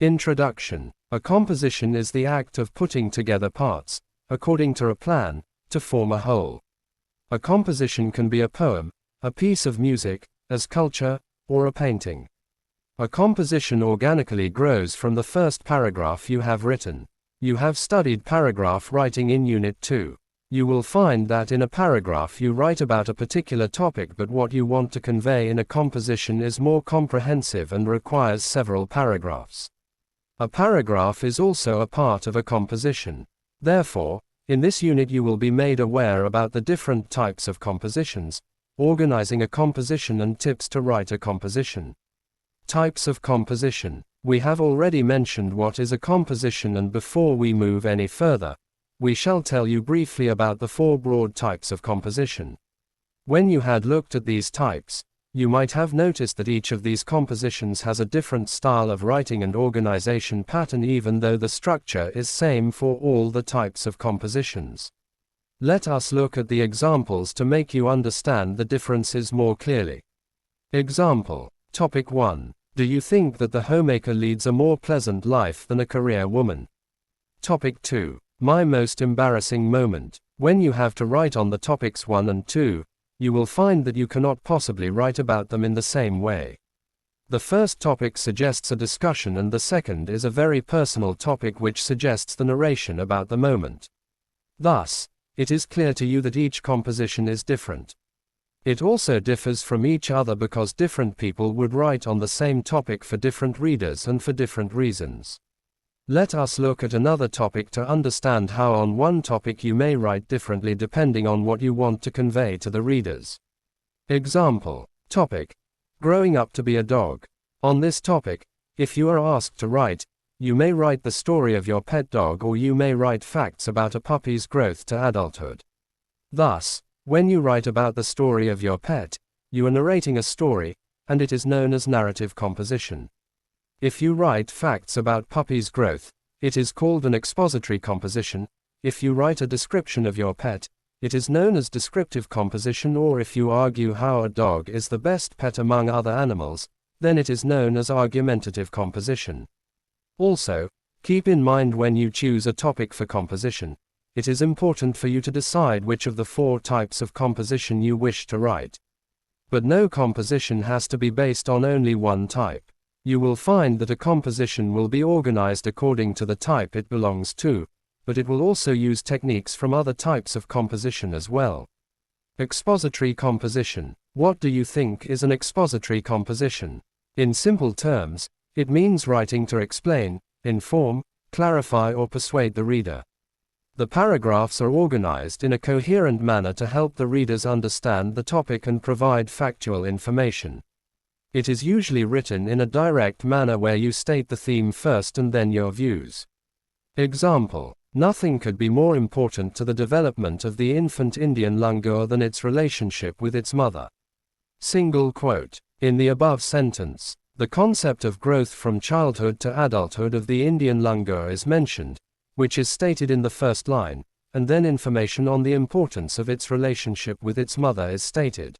Introduction. A composition is the act of putting together parts, according to a plan, to form a whole. A composition can be a poem, a piece of music, a sculpture, or a painting. A composition organically grows from the first paragraph you have written. You have studied paragraph writing in Unit 2. You will find that in a paragraph you write about a particular topic, but what you want to convey in a composition is more comprehensive and requires several paragraphs. A paragraph is also a part of a composition. Therefore, in this unit you will be made aware about the different types of compositions, organizing a composition and tips to write a composition. Types of composition. We have already mentioned what is a composition, and before we move any further, we shall tell you briefly about the 4 broad types of composition. When you had looked at these types, you might have noticed that each of these compositions has a different style of writing and organization pattern, even though the structure is same for all the types of compositions. Let us look at the examples to make you understand the differences more clearly. Example. Topic 1. Do you think that the homemaker leads a more pleasant life than a career woman? Topic 2. My most embarrassing moment. When you have to write on the topics 1 and 2, you will find that you cannot possibly write about them in the same way. The first topic suggests a discussion, and the second is a very personal topic which suggests the narration about the moment. Thus, it is clear to you that each composition is different. It also differs from each other because different people would write on the same topic for different readers and for different reasons. Let us look at another topic to understand how on one topic you may write differently depending on what you want to convey to the readers. Example. Topic. Growing up to be a dog. On this topic, if you are asked to write, you may write the story of your pet dog, or you may write facts about a puppy's growth to adulthood. Thus, when you write about the story of your pet, you are narrating a story, and it is known as narrative composition. If you write facts about puppy's growth, it is called an expository composition. If you write a description of your pet, it is known as descriptive composition, or if you argue how a dog is the best pet among other animals, then it is known as argumentative composition. Also, keep in mind when you choose a topic for composition, it is important for you to decide which of the 4 types of composition you wish to write. But no composition has to be based on only one type. You will find that a composition will be organized according to the type it belongs to, but it will also use techniques from other types of composition as well. Expository composition. What do you think is an expository composition? In simple terms, it means writing to explain, inform, clarify, or persuade the reader. The paragraphs are organized in a coherent manner to help the readers understand the topic and provide factual information. It is usually written in a direct manner where you state the theme first and then your views. Example. Nothing could be more important to the development of the infant Indian langur than its relationship with its mother. Single quote. In the above sentence, the concept of growth from childhood to adulthood of the Indian langur is mentioned, which is stated in the first line, and then information on the importance of its relationship with its mother is stated.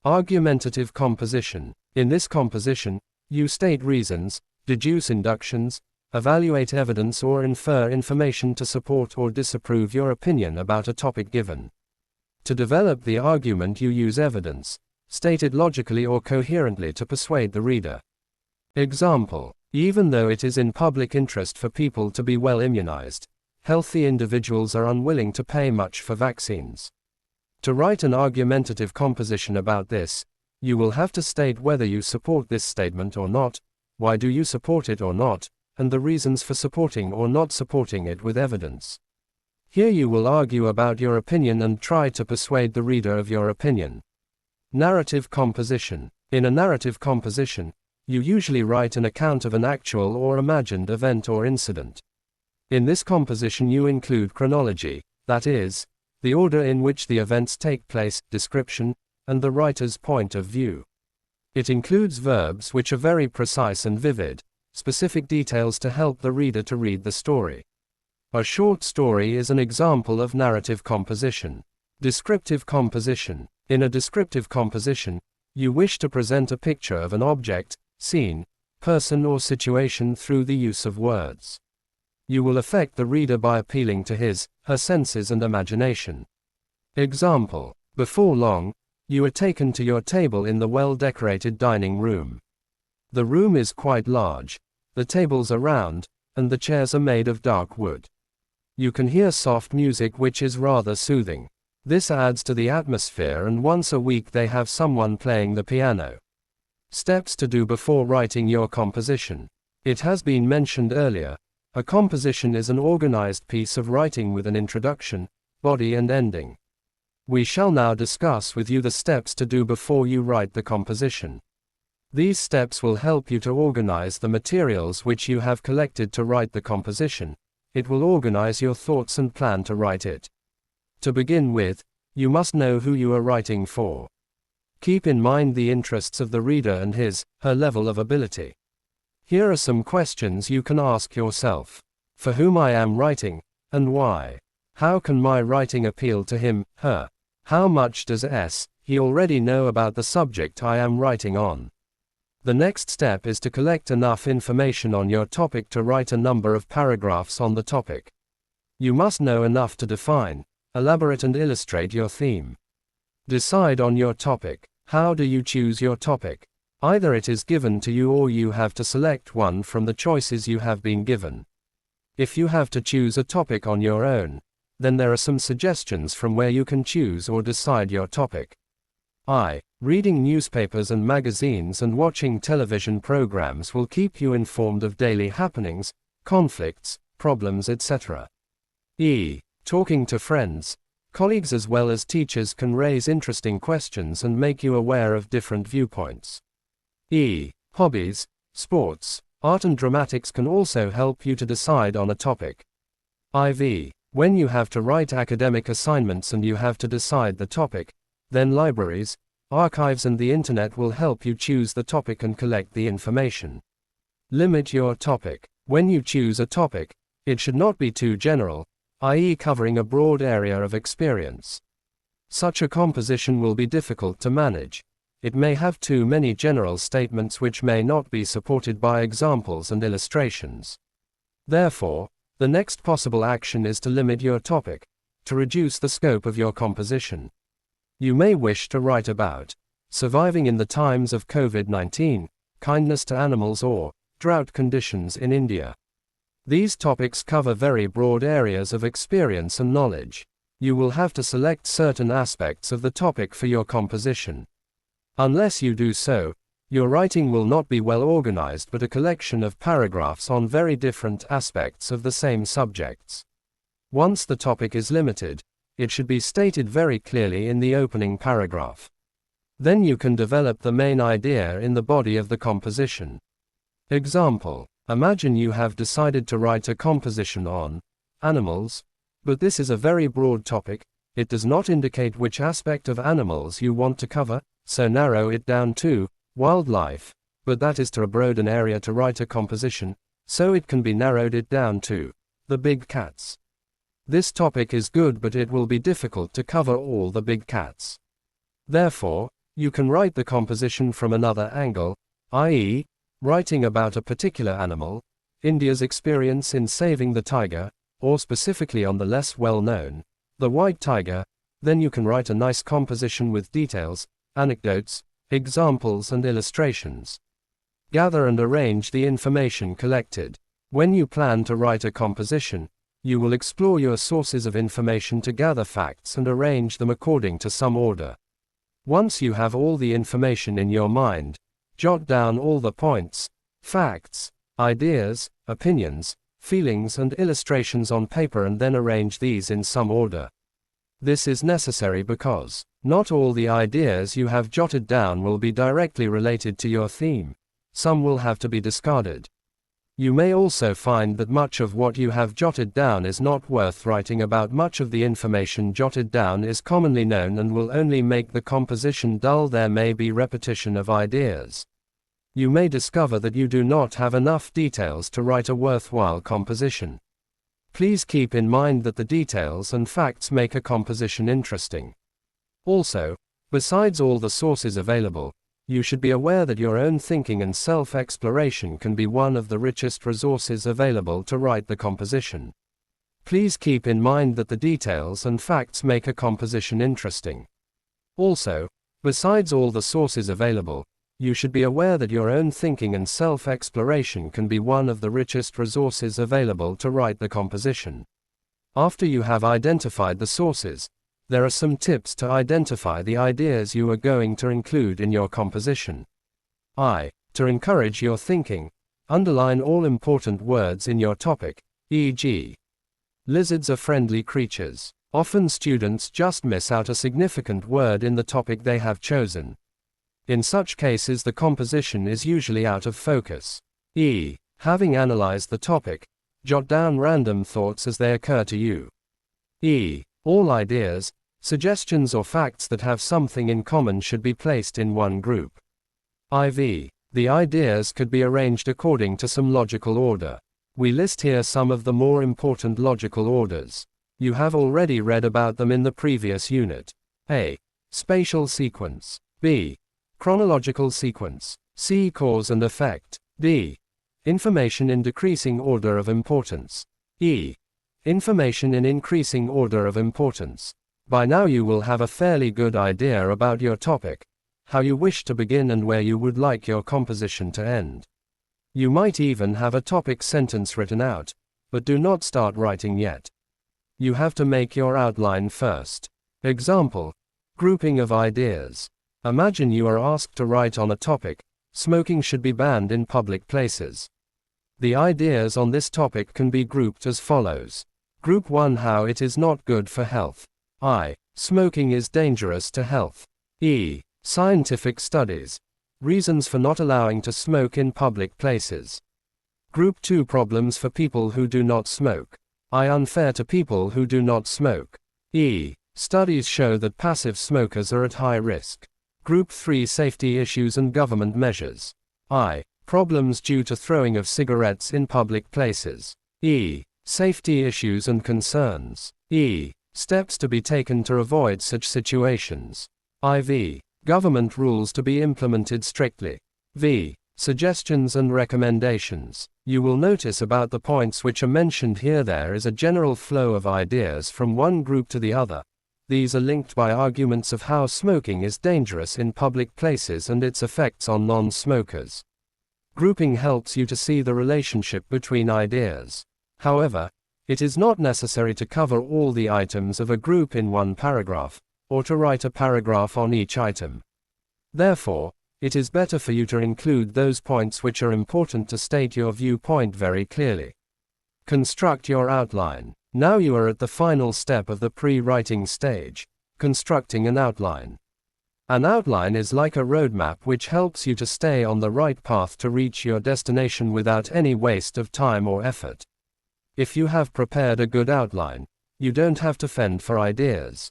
Argumentative composition. In this composition, you state reasons, deduce inductions, evaluate evidence, or infer information to support or disapprove your opinion about a topic given. To develop the argument, you use evidence, stated logically or coherently, to persuade the reader. Example. Even though it is in public interest for people to be well immunized, healthy individuals are unwilling to pay much for vaccines. To write an argumentative composition about this, you will have to state whether you support this statement or not, why do you support it or not, and the reasons for supporting or not supporting it with evidence. Here you will argue about your opinion and try to persuade the reader of your opinion. Narrative composition. In a narrative composition, you usually write an account of an actual or imagined event or incident. In this composition you include chronology, that is, the order in which the events take place, description, and the writer's point of view. It includes verbs which are very precise and vivid, specific details to help the reader to read the story. A short story is an example of narrative composition. Descriptive composition. In a descriptive composition, you wish to present a picture of an object, scene, person or situation through the use of words. You will affect the reader by appealing to his, her senses and imagination. Example: before long, you are taken to your table in the well-decorated dining room. The room is quite large, the tables are round, and the chairs are made of dark wood. You can hear soft music which is rather soothing. This adds to the atmosphere, and once a week they have someone playing the piano. Steps to do before writing your composition. It has been mentioned earlier, a composition is an organized piece of writing with an introduction, body and ending. We shall now discuss with you the steps to do before you write the composition. These steps will help you to organize the materials which you have collected to write the composition. It will organize your thoughts and plan to write it. To begin with, you must know who you are writing for. Keep in mind the interests of the reader and his, her level of ability. Here are some questions you can ask yourself. For whom I am writing, and why? How can my writing appeal to him, her? How much does he already know about the subject I am writing on? The next step is to collect enough information on your topic to write a number of paragraphs on the topic. You must know enough to define, elaborate and illustrate your theme. Decide on your topic. How do you choose your topic? Either it is given to you or you have to select one from the choices you have been given. If you have to choose a topic on your own, then there are some suggestions from where you can choose or decide your topic. Reading newspapers and magazines and watching television programs will keep you informed of daily happenings, conflicts, problems, etc. Talking to friends, colleagues as well as teachers can raise interesting questions and make you aware of different viewpoints. Hobbies, sports, art and dramatics can also help you to decide on a topic. When you have to write academic assignments and you have to decide the topic, then libraries, archives and the internet will help you choose the topic and collect the information. Limit your topic. When you choose a topic, it should not be too general, i.e. covering a broad area of experience. Such a composition will be difficult to manage. It may have too many general statements which may not be supported by examples and illustrations. Therefore, the next possible action is to limit your topic, to reduce the scope of your composition. You may wish to write about surviving in the times of COVID-19, kindness to animals, or drought conditions in India. These topics cover very broad areas of experience and knowledge. You will have to select certain aspects of the topic for your composition. Unless you do so, your writing will not be well organized but a collection of paragraphs on very different aspects of the same subjects. Once the topic is limited, it should be stated very clearly in the opening paragraph. Then you can develop the main idea in the body of the composition. Example: imagine you have decided to write a composition on animals, but this is a very broad topic, it does not indicate which aspect of animals you want to cover, so narrow it down to wildlife, but that is too broad an area to write a composition, so it can be narrowed it down to the big cats. This topic is good but it will be difficult to cover all the big cats. Therefore, you can write the composition from another angle, i.e., writing about a particular animal, India's experience in saving the tiger, or specifically on the less well-known, the white tiger. Then you can write a nice composition with details, anecdotes, examples and illustrations. Gather and arrange the information collected. When you plan to write a composition, you will explore your sources of information to gather facts and arrange them according to some order. Once you have all the information in your mind, jot down all the points, facts, ideas, opinions, feelings and illustrations on paper and then arrange these in some order. This is necessary because not all the ideas you have jotted down will be directly related to your theme. Some will have to be discarded. You may also find that much of what you have jotted down is not worth writing about. Much of the information jotted down is commonly known and will only make the composition dull. There may be repetition of ideas. You may discover that you do not have enough details to write a worthwhile composition. Please keep in mind that the details and facts make a composition interesting. Also, besides all the sources available, You should be aware that your own thinking and self-exploration can be one of the richest resources available to write the composition. Please keep in mind that the details and facts make a composition interesting. Also, besides all the sources available, you should be aware that your own thinking and self-exploration can be one of the richest resources available to write the composition. After you have identified the sources, there are some tips to identify the ideas you are going to include in your composition. To encourage your thinking, underline all important words in your topic, e.g. lizards are friendly creatures. Often students just miss out a significant word in the topic they have chosen. In such cases the composition is usually out of focus. Having analyzed the topic, jot down random thoughts as they occur to you. All ideas, suggestions or facts that have something in common should be placed in one group. The ideas could be arranged according to some logical order. We list here some of the more important logical orders. You have already read about them in the previous unit. A. Spatial sequence. B. Chronological sequence. C. Cause and effect. D. Information in decreasing order of importance. E. Information in increasing order of importance. By now you will have a fairly good idea about your topic, how you wish to begin and where you would like your composition to end. You might even have a topic sentence written out, but do not start writing yet. You have to make your outline first. Example: grouping of ideas. Imagine you are asked to write on a topic, smoking should be banned in public places. The ideas on this topic can be grouped as follows. Group 1: how it is not good for health. Smoking is dangerous to health. Scientific studies. Reasons for not allowing to smoke in public places. Group 2: problems for people who do not smoke. Unfair to people who do not smoke. Studies show that passive smokers are at high risk. Group 3: safety issues and government measures. Problems due to throwing of cigarettes in public places. Safety issues and concerns. Steps to be taken to avoid such situations. Government rules to be implemented strictly. Suggestions and recommendations. You will notice about the points which are mentioned here there is a general flow of ideas from one group to the other. These are linked by arguments of how smoking is dangerous in public places and its effects on non-smokers. Grouping helps you to see the relationship between ideas. However, it is not necessary to cover all the items of a group in one paragraph, or to write a paragraph on each item. Therefore, it is better for you to include those points which are important to state your viewpoint very clearly. Construct your outline. Now you are at the final step of the pre-writing stage, constructing an outline. An outline is like a roadmap which helps you to stay on the right path to reach your destination without any waste of time or effort. If you have prepared a good outline, you don't have to fend for ideas.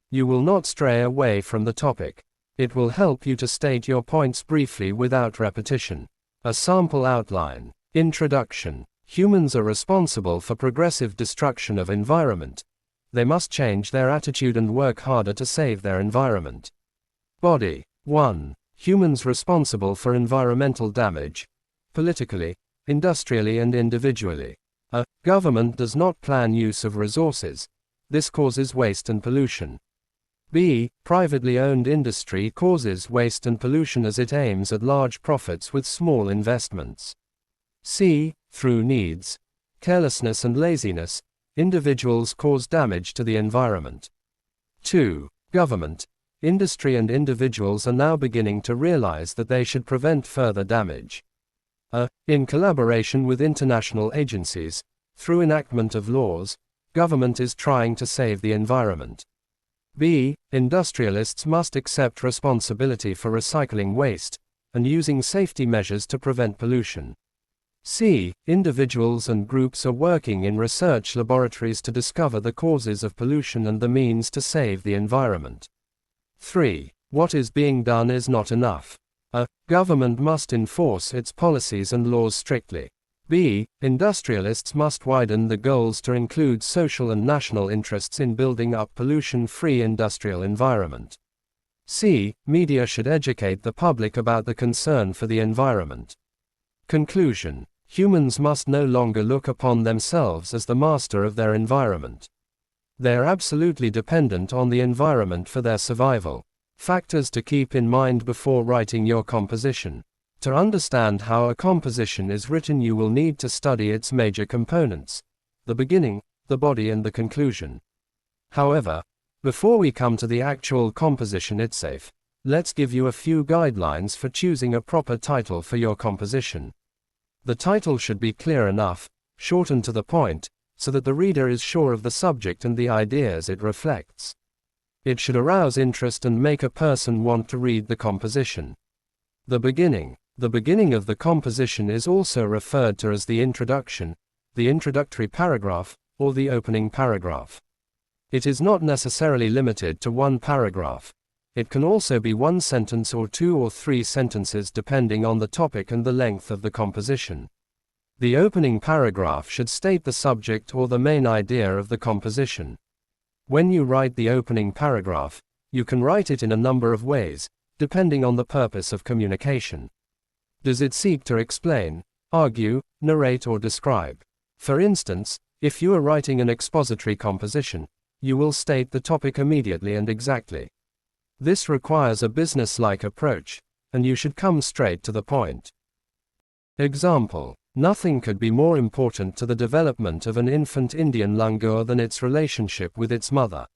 You will not stray away from the topic. It will help you to state your points briefly without repetition. A sample outline. Introduction. Humans are responsible for progressive destruction of environment. They must change their attitude and work harder to save their environment. Body. 1. Humans responsible for environmental damage, politically, industrially and individually. A government does not plan use of resources. This causes waste and pollution. B. Privately owned industry causes waste and pollution as it aims at large profits with small investments. C. Through needs, carelessness and laziness, individuals cause damage to the environment. 2. Government, industry and individuals are now beginning to realize that they should prevent further damage. In collaboration with international agencies, through enactment of laws, government is trying to save the environment. B. Industrialists must accept responsibility for recycling waste, and using safety measures to prevent pollution. C. Individuals and groups are working in research laboratories to discover the causes of pollution and the means to save the environment. 3. What is being done is not enough. A government must enforce its policies and laws strictly. B. Industrialists must widen the goals to include social and national interests in building up pollution-free industrial environment. C. Media should educate the public about the concern for the environment. Conclusion. Humans must no longer look upon themselves as the master of their environment. They are absolutely dependent on the environment for their survival. Factors to keep in mind before writing your composition. To understand how a composition is written, you will need to study its major components: the beginning, the body, and the conclusion. However, before we come to the actual composition itself, let's give you a few guidelines for choosing a proper title for your composition. The title should be clear enough, short and to the point, so that the reader is sure of the subject and the ideas it reflects. It should arouse interest and make a person want to read the composition. The beginning. The beginning of the composition is also referred to as the introduction, the introductory paragraph, or the opening paragraph. It is not necessarily limited to one paragraph. It can also be one sentence or 2 or 3 sentences depending on the topic and the length of the composition. The opening paragraph should state the subject or the main idea of the composition. When you write the opening paragraph, you can write it in a number of ways, depending on the purpose of communication. Does it seek to explain, argue, narrate, or describe? For instance, if you are writing an expository composition, you will state the topic immediately and exactly. This requires a business-like approach, and you should come straight to the point. Example: nothing could be more important to the development of an infant Indian langur than its relationship with its mother.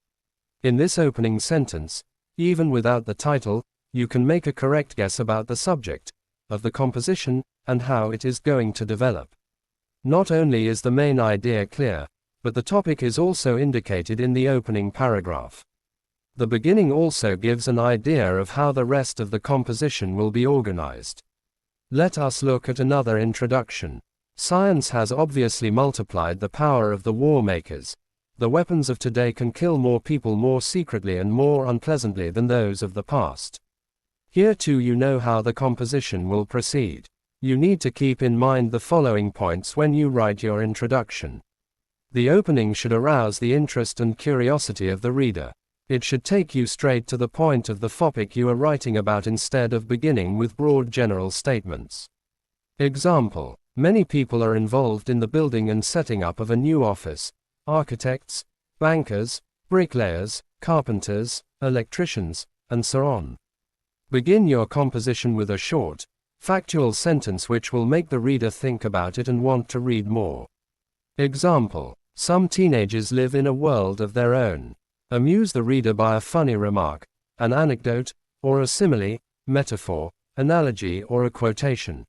In this opening sentence, even without the title, you can make a correct guess about the subject of the composition and how it is going to develop. Not only is the main idea clear, but the topic is also indicated in the opening paragraph. The beginning also gives an idea of how the rest of the composition will be organized. Let us look at another introduction. Science has obviously multiplied the power of the war makers. The weapons of today can kill more people more secretly and more unpleasantly than those of the past. Here too you know how the composition will proceed. You need to keep in mind the following points when you write your introduction. The opening should arouse the interest and curiosity of the reader. It should take you straight to the point of the topic you are writing about instead of beginning with broad general statements. Example: many people are involved in the building and setting up of a new office: architects, bankers, bricklayers, carpenters, electricians, and so on. Begin your composition with a short, factual sentence which will make the reader think about it and want to read more. Example: some teenagers live in a world of their own. Amuse the reader by a funny remark, an anecdote, or a simile, metaphor, analogy, or a quotation.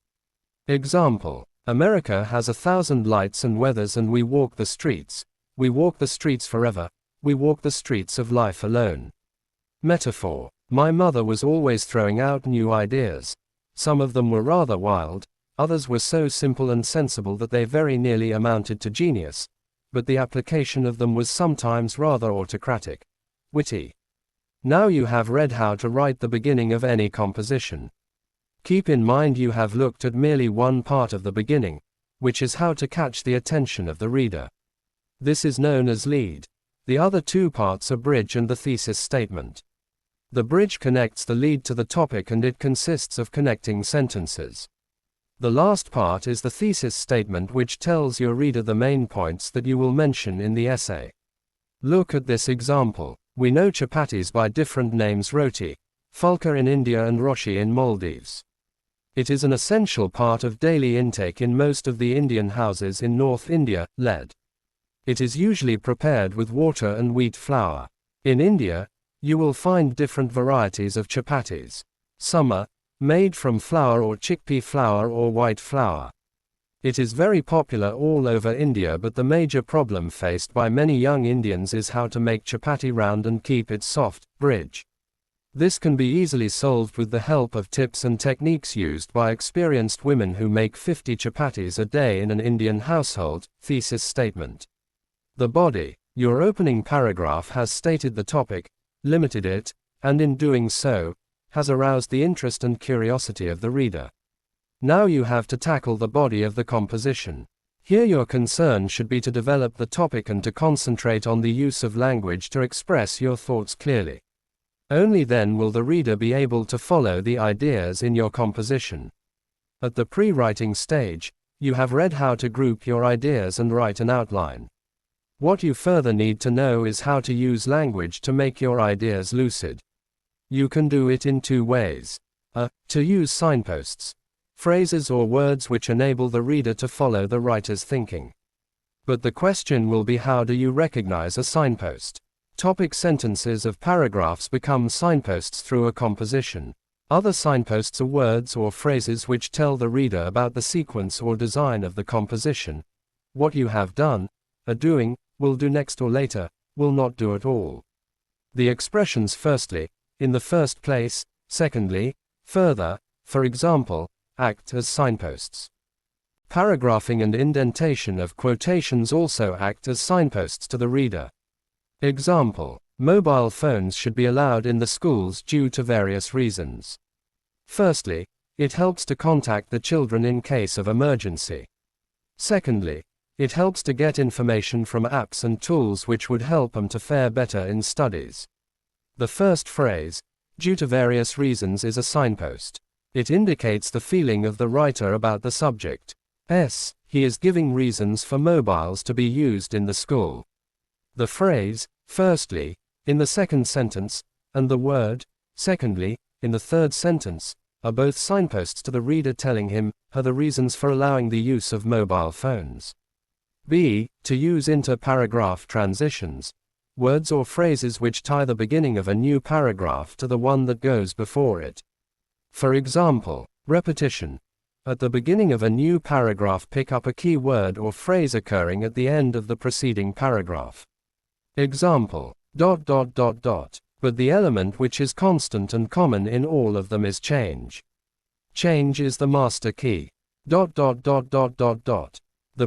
Example: America has 1,000 lights and weathers, and we walk the streets. We walk the streets forever. We walk the streets of life alone. Metaphor: my mother was always throwing out new ideas. Some of them were rather wild, others were so simple and sensible that they very nearly amounted to genius, but the application of them was sometimes rather autocratic, witty. Now you have read how to write the beginning of any composition. Keep in mind you have looked at merely one part of the beginning, which is how to catch the attention of the reader. This is known as lead. The other 2 parts are bridge and the thesis statement. The bridge connects the lead to the topic and it consists of connecting sentences. The last part is the thesis statement, which tells your reader the main points that you will mention in the essay. Look at this example. We know chapatis by different names: roti, fulka in India and roshi in Maldives. It is an essential part of daily intake in most of the Indian houses in North India, led. It is usually prepared with water and wheat flour. In India, you will find different varieties of chapatis. Some are made from flour or chickpea flour or white flour. It is very popular all over India, but the major problem faced by many young Indians is how to make chapati round and keep it soft, bridge. This can be easily solved with the help of tips and techniques used by experienced women who make 50 chapatis a day in an Indian household. Thesis statement. The body. Your opening paragraph has stated the topic, limited it, and in doing so, has aroused the interest and curiosity of the reader. Now you have to tackle the body of the composition. Here your concern should be to develop the topic and to concentrate on the use of language to express your thoughts clearly. Only then will the reader be able to follow the ideas in your composition. At the pre-writing stage, you have read how to group your ideas and write an outline. What you further need to know is how to use language to make your ideas lucid. You can do it in two ways. To use signposts, phrases or words which enable the reader to follow the writer's thinking. But the question will be, how do you recognize a signpost? Topic sentences of paragraphs become signposts through a composition. Other signposts are words or phrases which tell the reader about the sequence or design of the composition. What you have done, are doing, will do next or later, will not do at all. The expressions firstly, in the first place, secondly, further, for example, act as signposts. Paragraphing and indentation of quotations also act as signposts to the reader. Example: mobile phones should be allowed in the schools due to various reasons. Firstly, it helps to contact the children in case of emergency. Secondly, it helps to get information from apps and tools which would help them to fare better in studies. The first phrase, due to various reasons, is a signpost. It indicates the feeling of the writer about the subject. He is giving reasons for mobiles to be used in the school. The phrase, firstly, in the second sentence, and the word, secondly, in the third sentence, are both signposts to the reader telling him, the reasons for allowing the use of mobile phones. To use inter-paragraph transitions, words or phrases which tie the beginning of a new paragraph to the one that goes before it. For example, repetition. At the beginning of a new paragraph, pick up a key word or phrase occurring at the end of the preceding paragraph. Example: but the element which is constant and common in all of them is change. Change is the master key. The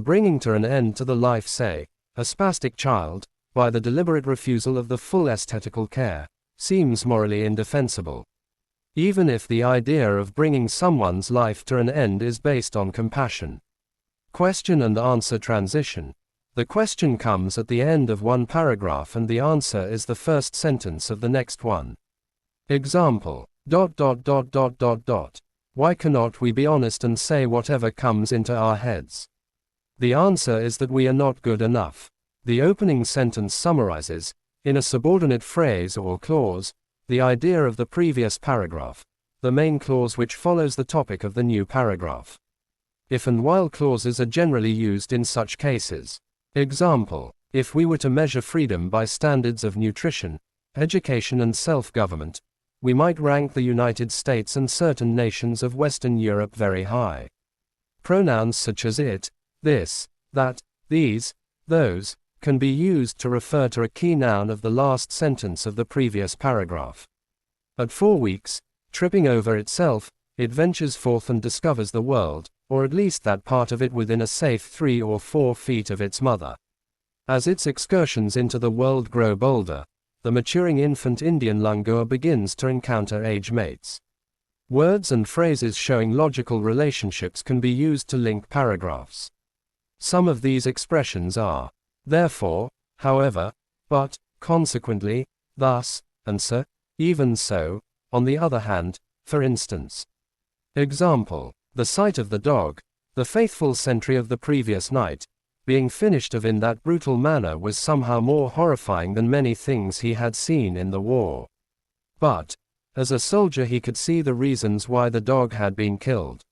bringing to an end to the life, say, a spastic child, by the deliberate refusal of the full aesthetical care, seems morally indefensible. Even if the idea of bringing someone's life to an end is based on compassion. Question and answer transition. The question comes at the end of one paragraph and the answer is the first sentence of the next one. Example: why cannot we be honest and say whatever comes into our heads? The answer is that we are not good enough. The opening sentence summarizes, in a subordinate phrase or clause, the idea of the previous paragraph, the main clause which follows the topic of the new paragraph. If and while clauses are generally used in such cases. Example: if we were to measure freedom by standards of nutrition, education and self-government, we might rank the United States and certain nations of Western Europe very high. Pronouns such as it, this, that, these, those, can be used to refer to a key noun of the last sentence of the previous paragraph. At 4 weeks, tripping over itself, it ventures forth and discovers the world, or at least that part of it within a safe 3 or 4 feet of its mother. As its excursions into the world grow bolder, the maturing infant Indian langur begins to encounter age mates. Words and phrases showing logical relationships can be used to link paragraphs. Some of these expressions are therefore, however, but, consequently, thus, and so, even so, on the other hand, for instance. Example: the sight of the dog, the faithful sentry of the previous night, being finished of in that brutal manner was somehow more horrifying than many things he had seen in the war. But, as a soldier he could see the reasons why the dog had been killed.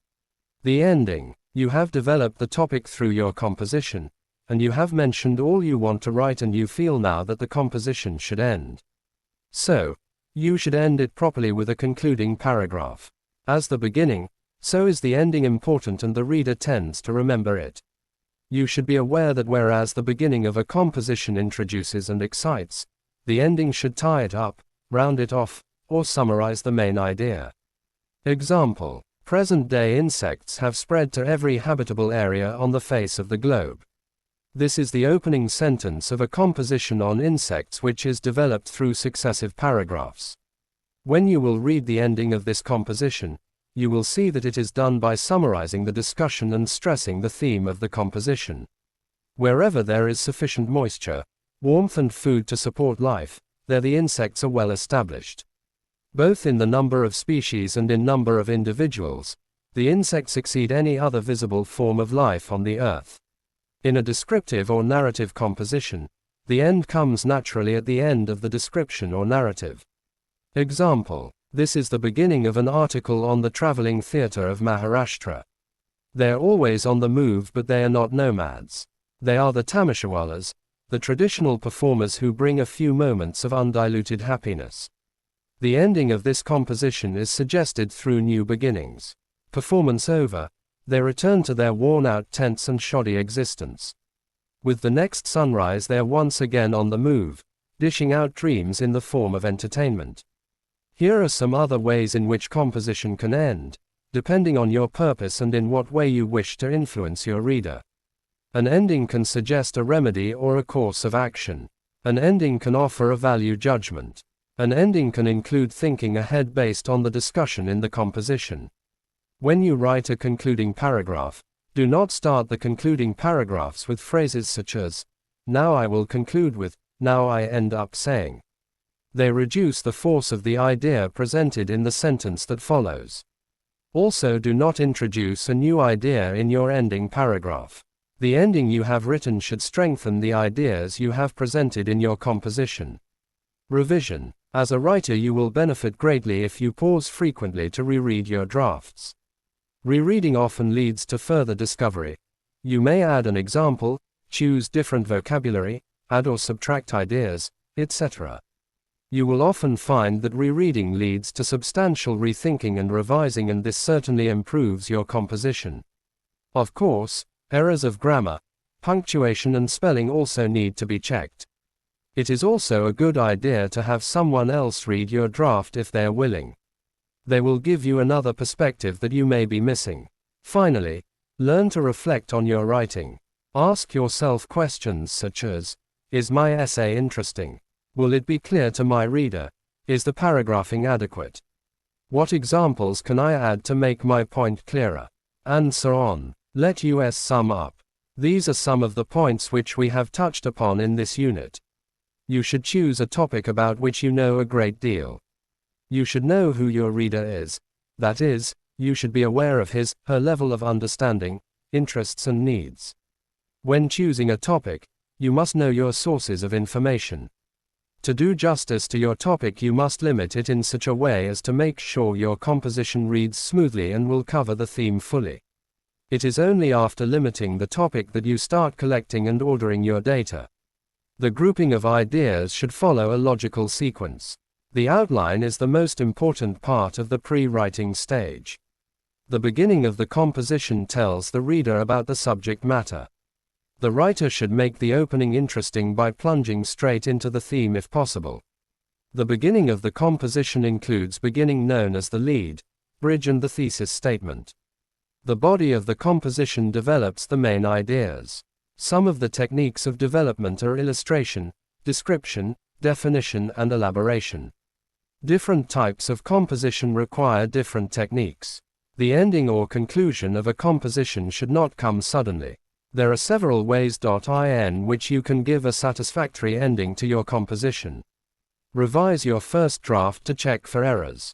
The ending. You have developed the topic through your composition, and you have mentioned all you want to write, and you feel now that the composition should end. So, you should end it properly with a concluding paragraph. As the beginning, so is the ending important, and the reader tends to remember it. You should be aware that whereas the beginning of a composition introduces and excites, the ending should tie it up, round it off, or summarize the main idea. Example: present-day insects have spread to every habitable area on the face of the globe. This is the opening sentence of a composition on insects which is developed through successive paragraphs. When you will read the ending of this composition, you will see that it is done by summarizing the discussion and stressing the theme of the composition. Wherever there is sufficient moisture, warmth and food to support life, there the insects are well established. Both in the number of species and in number of individuals, the insects exceed any other visible form of life on the earth. In a descriptive or narrative composition, the end comes naturally at the end of the description or narrative. Example: this is the beginning of an article on the traveling theatre of Maharashtra. They're always on the move, but they are not nomads. They are the Tamashawalas, the traditional performers who bring a few moments of undiluted happiness. The ending of this composition is suggested through new beginnings. Performance over, they return to their worn-out tents and shoddy existence. With the next sunrise they are once again on the move, dishing out dreams in the form of entertainment. Here are some other ways in which composition can end, depending on your purpose and in what way you wish to influence your reader. An ending can suggest a remedy or a course of action. An ending can offer a value judgment. An ending can include thinking ahead based on the discussion in the composition. When you write a concluding paragraph, do not start the concluding paragraphs with phrases such as, "Now I will conclude with," "Now I end up saying." They reduce the force of the idea presented in the sentence that follows. Also, do not introduce a new idea in your ending paragraph. The ending you have written should strengthen the ideas you have presented in your composition. Revision. As a writer, you will benefit greatly if you pause frequently to reread your drafts. Rereading often leads to further discovery. You may add an example, choose different vocabulary, add or subtract ideas, etc. You will often find that rereading leads to substantial rethinking and revising, and this certainly improves your composition. Of course, errors of grammar, punctuation and spelling also need to be checked. It is also a good idea to have someone else read your draft if they are willing. They will give you another perspective that you may be missing. Finally, learn to reflect on your writing. Ask yourself questions such as, is my essay interesting? Will it be clear to my reader? Is the paragraphing adequate? What examples can I add to make my point clearer? And so on. Let us sum up. These are some of the points which we have touched upon in this unit. You should choose a topic about which you know a great deal. You should know who your reader is. That is, you should be aware of his, her level of understanding, interests and needs. When choosing a topic, you must know your sources of information. To do justice to your topic, you must limit it in such a way as to make sure your composition reads smoothly and will cover the theme fully. It is only after limiting the topic that you start collecting and ordering your data. The grouping of ideas should follow a logical sequence. The outline is the most important part of the pre-writing stage. The beginning of the composition tells the reader about the subject matter. The writer should make the opening interesting by plunging straight into the theme if possible. The beginning of the composition includes beginning known as the lead, bridge and the thesis statement. The body of the composition develops the main ideas. Some of the techniques of development are illustration, description, definition and elaboration. Different types of composition require different techniques. The ending or conclusion of a composition should not come suddenly. There are several ways in which you can give a satisfactory ending to your composition. Revise your first draft to check for errors.